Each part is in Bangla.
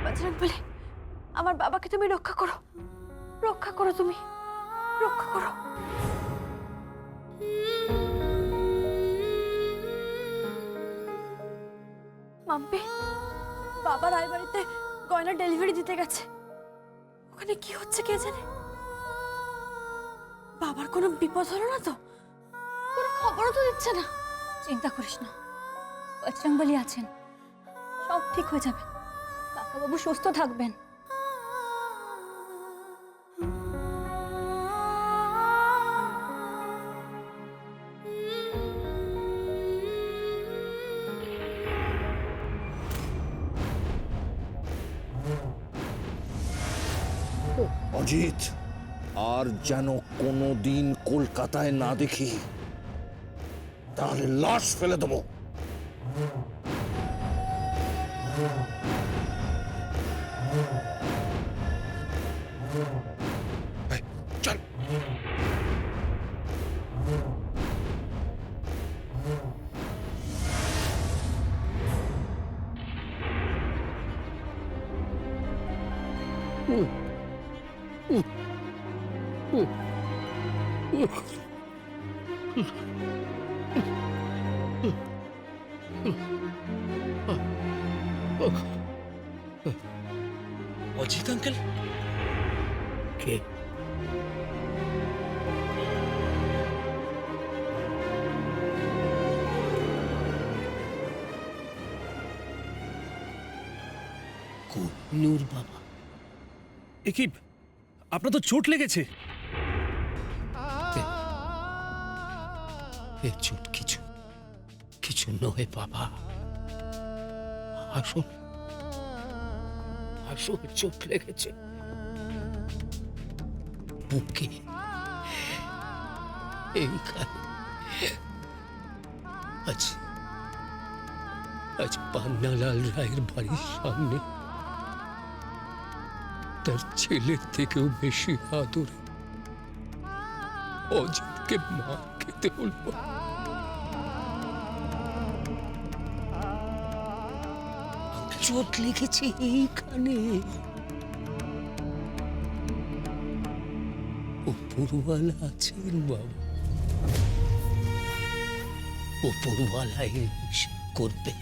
বজরংবলী, আমার বাবাকে তুমি রক্ষা করো, রক্ষা করো, তুমি রক্ষা করো। মাম্পি, বাবা রায়বাড়িতে গয়না ডেলিভারি দিতে গেছে। ওখানে কি হচ্ছে কে জানে। বাবার কোনো বিপদ হলো না তো? কোনো খবরও তো দিচ্ছে না। চিন্তা করিস না, বজরংবলী আছেন, সব ঠিক হয়ে যাবে। কাকাবাবু সুস্থ থাকবেন। অজিত, আর যেন কোনোদিন কলকাতায় না দেখি, তাহলে লাশ ফেলে দেবো। চল। অজিত আঙ্কেল? কে? নূর বাবা। এ কি, আপনার তো চোট লেগেছে। এ চোট কিছু কিছু নয় বাবা। আসল আসল চোট লেগেছে বুকে, এইখানে। আজ আজ পান্নালাল রায়ের বাড়ির সামনে তার ছেলের থেকেও বেশি আদরে অজিতকে মা খেতে হলো। চোট লেগেছে এইখানে। উপরওয়ালা আছেন বাবা, উপরওয়ালা করবে।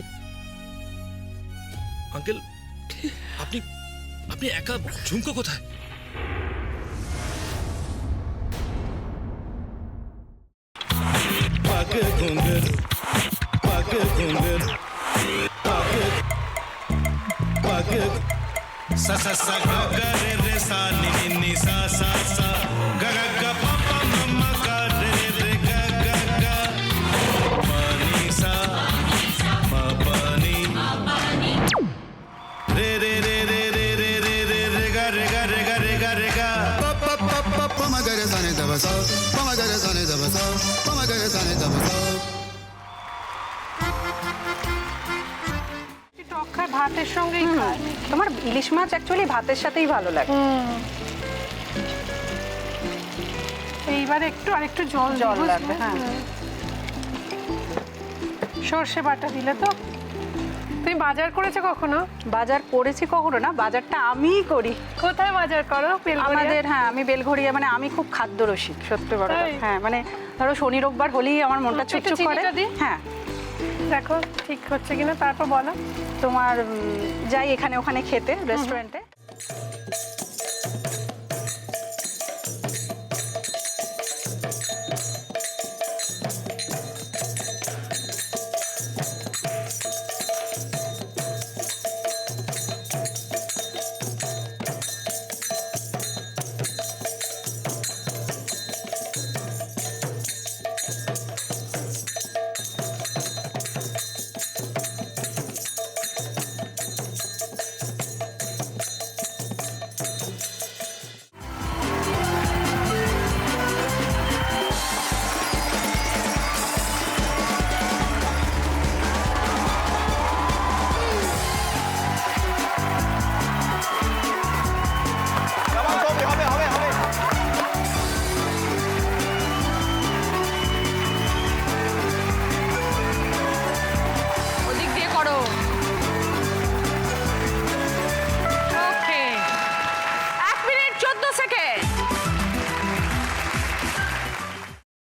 আঙ্কেল, আপনি আপনি একা? ঝুমকো কোথায়? पाके घुंगर पाके घुंगर पाके पाके सा सा सा गा गा रे रे सा नि नि नि सा सा सा गा गा गा पा पा मम्मा गा रे रे गा गा गा पा नि सा मा पा नि रे रे रे रे रे रे रे रे रे गा रे गा रे गा रे गा रे गा पा पा पा पा पा मा गा रे सा नि दा सा मा गा रे सा नि दा सा मा गा रे सा नि दा सा টক খায় ভাতের সঙ্গেই খায়। তোমার ইলিশ মাছ অ্যাকচুয়ালি ভাতের সাথেই ভালো লাগে। এইবার একটু আরেকটু জল জল লাগবে। হ্যাঁ, সর্ষে বাটা দিলে তো। তুমি বাজার করেছো কখনো? বাজার করেছি কখনো না, বাজারটা আমিই করি। কোথায় বাজার করো? আমাদের, হ্যাঁ, আমি বেলঘড়িয়া। মানে আমি খুব খাদ্য রসিক, সত্যি বড় কথা। হ্যাঁ, মানে ধরো শনি রোববার হলেই আমার মনটা চুপচুপ করে। হ্যাঁ, দেখো ঠিক হচ্ছে কিনা, তারপর বলো। তোমার যাই এখানে ওখানে খেতে, রেস্টুরেন্টে।